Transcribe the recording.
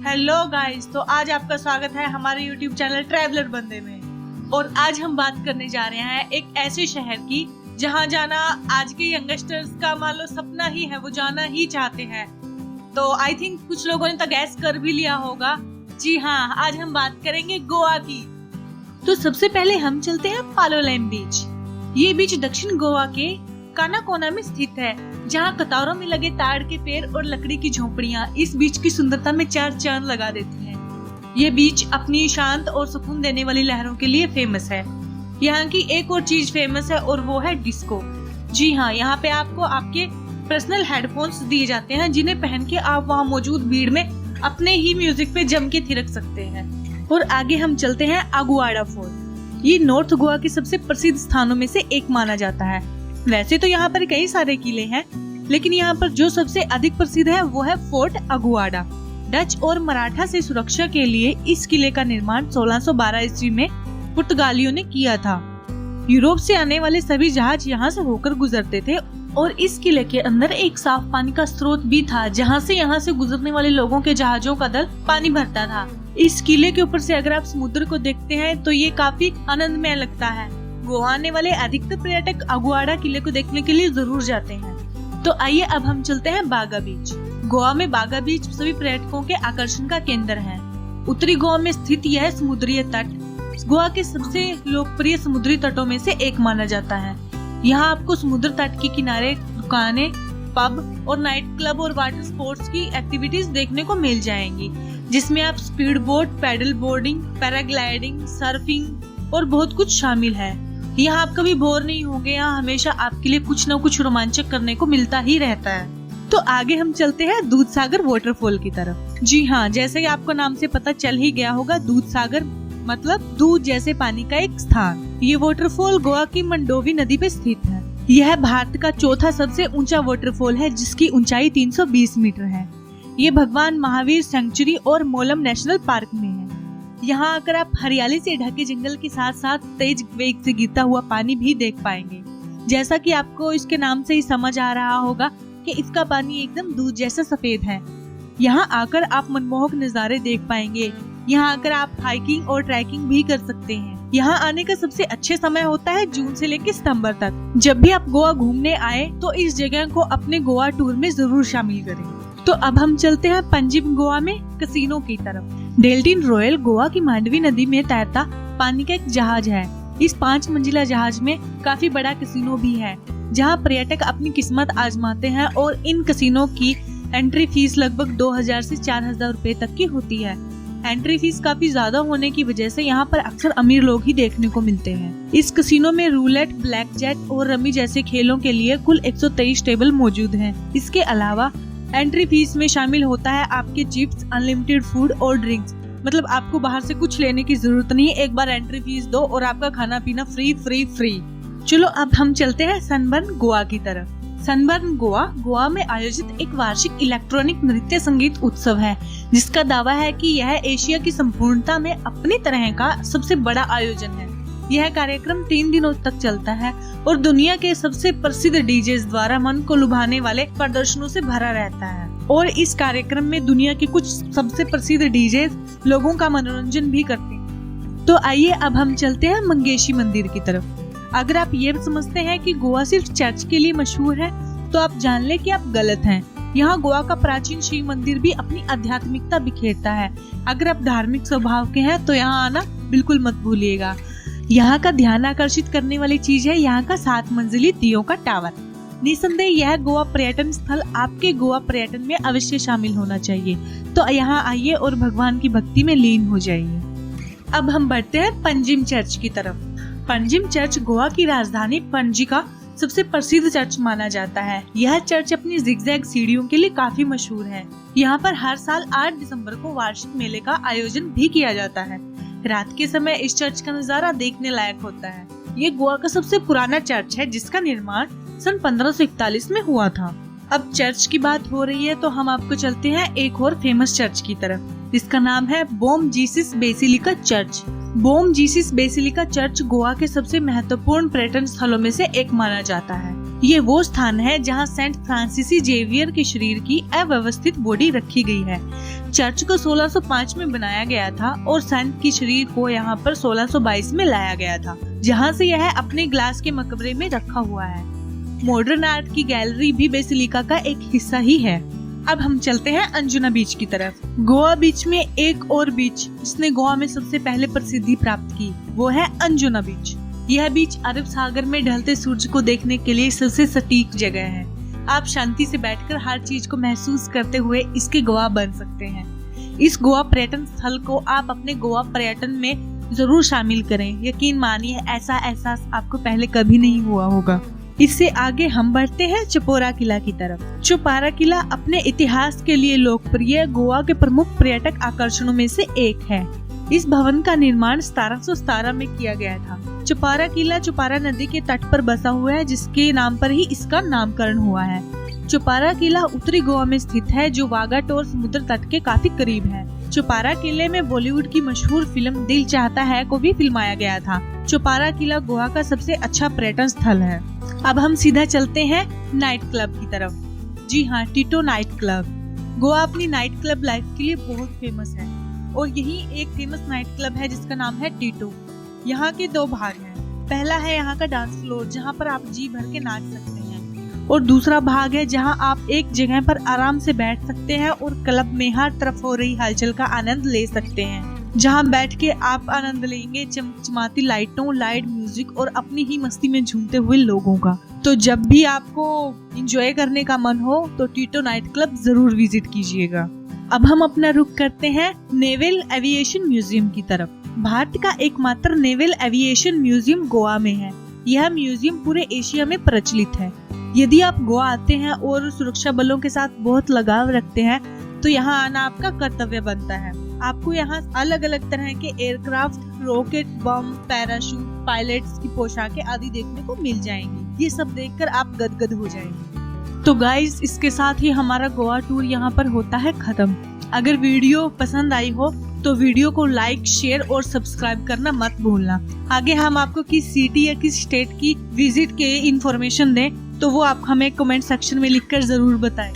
Hello guys, तो आज आपका स्वागत है हमारे YouTube चैनल ट्रैवलर बंदे में। और आज हम बात करने जा रहे हैं एक ऐसे शहर की जहां जाना आज के यंगस्टर्स का मान लो सपना ही है, वो जाना ही चाहते हैं। तो आई थिंक कुछ लोगों ने तो गैस कर भी लिया होगा। जी हाँ, आज हम बात करेंगे गोवा की। तो सबसे पहले हम चलते हैं पालोलेम बीच। ये बीच दक्षिण गोवा के कानाकोना में स्थित है, जहाँ कतारों में लगे ताड़ के पेड़ और लकड़ी की झोपड़ियाँ इस बीच की सुंदरता में चार चांद लगा देती हैं। ये बीच अपनी शांत और सुकून देने वाली लहरों के लिए फेमस है। यहाँ की एक और चीज फेमस है और वो है डिस्को। जी हाँ, यहाँ पे आपको आपके पर्सनल हेडफोन्स दिए जाते हैं, जिन्हें पहन के आप वहाँ मौजूद भीड़ में अपने ही म्यूजिक पे जम के थिरक सकते हैं। और आगे हम चलते हैं अगुआड़ा फोर्ट। ये नॉर्थ गोवा के सबसे प्रसिद्ध स्थानों में से एक माना जाता है। वैसे तो यहाँ पर कई सारे किले हैं, लेकिन यहाँ पर जो सबसे अधिक प्रसिद्ध है वो है फोर्ट अगुआड़ा। डच और मराठा से सुरक्षा के लिए इस किले का निर्माण 1612 ईस्वी में पुर्तगालियों ने किया था। यूरोप से आने वाले सभी जहाज यहाँ से होकर गुजरते थे और इस किले के अंदर एक साफ पानी का स्रोत भी था, जहाँ से गुजरने वाले लोगों के जहाजों का दल पानी भरता था। इस किले के ऊपर से अगर आप समुद्र को देखते हैं तो ये काफी आनंदमय लगता है। गोवा आने वाले अधिकतर पर्यटक अगुआड़ा किले को देखने के लिए जरूर जाते हैं। तो आइए अब हम चलते हैं बागा बीच। गोवा में बागा बीच सभी पर्यटकों के आकर्षण का केंद्र है। उत्तरी गोवा में स्थित यह समुद्री तट गोवा के सबसे लोकप्रिय समुद्री तटों में से एक माना जाता है। यहाँ आपको समुद्र तट के किनारे दुकानें, पब और नाइट क्लब और वाटर स्पोर्ट्स की एक्टिविटीज देखने को मिल जाएंगी, जिसमें आप speed boat, paddle boarding, paragliding, surfing और बहुत कुछ शामिल है। यहाँ आप कभी बोर नहीं होंगे। यहाँ हमेशा आपके लिए कुछ न कुछ रोमांचक करने को मिलता ही रहता है। तो आगे हम चलते हैं दूधसागर वाटरफॉल की तरफ। जी हाँ, जैसे आपको नाम से पता चल ही गया होगा, दूधसागर मतलब दूध जैसे पानी का एक स्थान। ये वाटरफॉल गोवा की मंडोवी नदी पे स्थित है। यह भारत का चौथा सबसे ऊंचा वाटरफॉल है, जिसकी ऊंचाई 320 मीटर है। ये भगवान महावीर सेंचुरी और मोलम नेशनल पार्क में है। यहाँ आकर आप हरियाली से ढके जंगल के साथ साथ तेज वेग से गिरता हुआ पानी भी देख पाएंगे। जैसा कि आपको इसके नाम से ही समझ आ रहा होगा कि इसका पानी एकदम दूध जैसा सफेद है। यहाँ आकर आप मनमोहक नज़ारे देख पाएंगे। यहाँ आकर आप हाइकिंग और ट्रैकिंग भी कर सकते हैं। यहाँ आने का सबसे अच्छे समय होता है जून से लेकर सितंबर तक। जब भी आप गोवा घूमने आए तो इस जगह को अपने गोवा टूर में जरूर शामिल करें। तो अब हम चलते हैं पंजिम गोवा में कसिनो की तरफ। डेल्टिन रॉयल गोवा की मांडवी नदी में तैरता पानी का एक जहाज है। इस 5 मंजिला जहाज में काफी बड़ा कसिनो भी है, जहां पर्यटक अपनी किस्मत आजमाते हैं। और इन कसिनो की एंट्री फीस लगभग 2000 से 4000 रुपए तक की होती है। एंट्री फीस काफी ज्यादा होने की वजह से यहाँ पर अक्सर अमीर लोग ही देखने को मिलते हैं। इस कसिनो में रूलेट, ब्लैक जैक और रमी जैसे खेलों के लिए कुल 123 टेबल मौजूद हैं। इसके अलावा एंट्री फीस में शामिल होता है आपके चिप्स, अनलिमिटेड फूड और ड्रिंक्स। मतलब आपको बाहर से कुछ लेने की जरूरत नहीं है, एक बार एंट्री फीस दो और आपका खाना पीना फ्री फ्री फ्री। चलो अब हम चलते हैं सनबर्न गोवा की तरफ। सनबर्न गोवा में आयोजित एक वार्षिक इलेक्ट्रॉनिक नृत्य संगीत उत्सव है, जिसका दावा है कि यह एशिया की संपूर्णता में अपनी तरह का सबसे बड़ा आयोजन है। यह कार्यक्रम 3 दिनों तक चलता है और दुनिया के सबसे प्रसिद्ध डीजेस द्वारा मन को लुभाने वाले प्रदर्शनों से भरा रहता है। और इस कार्यक्रम में दुनिया के कुछ सबसे प्रसिद्ध डीजेस लोगों का मनोरंजन भी करते हैं। तो आइए अब हम चलते हैं मंगेशी मंदिर की तरफ। अगर आप ये समझते हैं कि गोवा सिर्फ चर्च के लिए मशहूर है, तो आप जान ले कि आप गलत हैं। यहाँ गोवा का प्राचीन शिव मंदिर भी अपनी आध्यात्मिकता बिखेरता है। अगर आप धार्मिक स्वभाव के हैं तो यहाँ आना बिल्कुल मत भूलिएगा। यहाँ का ध्यान आकर्षित करने वाली चीज है यहाँ का 7 मंजिली दियों का टावर। निसंदेह यह गोवा पर्यटन स्थल आपके गोवा पर्यटन में अवश्य शामिल होना चाहिए। तो यहाँ आइए और भगवान की भक्ति में लीन हो जाइए। अब हम बढ़ते हैं पंजिम चर्च की तरफ। पंजिम चर्च गोवा की राजधानी पणजी का सबसे प्रसिद्ध चर्च माना जाता है। यह चर्च अपनी जिगजैग सीढ़ियों के लिए काफी मशहूर है। यहाँ पर हर साल 8 दिसंबर को वार्षिक मेले का आयोजन भी किया जाता है। रात के समय इस चर्च का नजारा देखने लायक होता है। ये गोवा का सबसे पुराना चर्च है, जिसका निर्माण सन 1541 में हुआ था। अब चर्च की बात हो रही है तो हम आपको चलते हैं एक और फेमस चर्च की तरफ, जिसका नाम है बोम जीसस बेसिलिका चर्च। बोम जीसस बेसिलिका चर्च गोवा के सबसे महत्वपूर्ण पर्यटन स्थलों में से एक माना जाता है। ये वो स्थान है जहाँ सेंट फ्रांसिसी जेवियर के शरीर की अव्यवस्थित बॉडी रखी गई है। चर्च को 1605 में बनाया गया था और सेंट की शरीर को यहाँ पर 1622 में लाया गया था, जहाँ से यह अपने ग्लास के मकबरे में रखा हुआ है। मॉडर्न आर्ट की गैलरी भी बेसिलिका का एक हिस्सा ही है। अब हम चलते हैं अंजुना बीच की तरफ। गोवा बीच में एक और बीच जिसने गोवा में सबसे पहले प्रसिद्धि प्राप्त की, वो है अंजुना बीच। यह बीच अरब सागर में ढलते सूरज को देखने के लिए सबसे सटीक जगह है। आप शांति से बैठकर हर चीज को महसूस करते हुए इसके गवाह बन सकते हैं। इस गोवा पर्यटन स्थल को आप अपने गोवा पर्यटन में जरूर शामिल करें। यकीन मानिए ऐसा एहसास आपको पहले कभी नहीं हुआ होगा। इससे आगे हम बढ़ते हैं चपोरा किला की तरफ। चौपारा किला अपने इतिहास के लिए लोकप्रिय गोवा के प्रमुख पर्यटक आकर्षणों में से एक है। इस भवन का निर्माण 1717 में किया गया था। चौपारा किला चौपारा नदी के तट पर बसा हुआ है, जिसके नाम पर ही इसका नामकरण हुआ है। चौपारा किला उत्तरी गोवा में स्थित है, जो वागाटोर समुद्र तट के काफी करीब है। चौपारा किले में बॉलीवुड की मशहूर फिल्म दिल चाहता है को भी फिल्माया गया था। चौपारा किला गोवा का सबसे अच्छा पर्यटन स्थल है। अब हम सीधा चलते हैं नाइट क्लब की तरफ। जी हाँ, टीटो नाइट क्लब। गोवा अपनी नाइट क्लब लाइफ के लिए बहुत फेमस है और यही एक फेमस नाइट क्लब है जिसका नाम है टीटो। यहाँ के दो भाग हैं। पहला है यहाँ का डांस फ्लोर, जहाँ पर आप जी भर के नाच सकते हैं, और दूसरा भाग है जहाँ आप एक जगह पर आराम से बैठ सकते हैं और क्लब में हर तरफ हो रही हलचल का आनंद ले सकते हैं, जहाँ बैठ के आप आनंद लेंगे चमचमाती लाइटों, लाइट म्यूजिक और अपनी ही मस्ती में झूमते हुए लोगों का। तो जब भी आपको एंजॉय करने का मन हो तो टीटो नाइट क्लब जरूर विजिट कीजिएगा। अब हम अपना रुख करते हैं नेवल एविएशन म्यूजियम की तरफ। भारत का एकमात्र नेवल एविएशन म्यूजियम गोवा में है। यह म्यूजियम पूरे एशिया में प्रचलित है। यदि आप गोवा आते हैं और सुरक्षा बलों के साथ बहुत लगाव रखते हैं तो यहाँ आना आपका कर्तव्य बनता है। आपको यहाँ अलग अलग तरह के एयरक्राफ्ट, रॉकेट, बम, पैराशूट, पायलट्स की पोशाकें आदि देखने को मिल जाएंगी। ये सब देखकर आप गदगद हो जाएंगे। तो गाइस, इसके साथ ही हमारा गोवा टूर यहाँ पर होता है खत्म। अगर वीडियो पसंद आई हो तो वीडियो को लाइक, शेयर और सब्सक्राइब करना मत भूलना। आगे हम आपको किस सिटी या किस स्टेट की विजिट के इंफॉर्मेशन दें तो वो आप हमें कमेंट सेक्शन में लिखकर जरूर बताएं।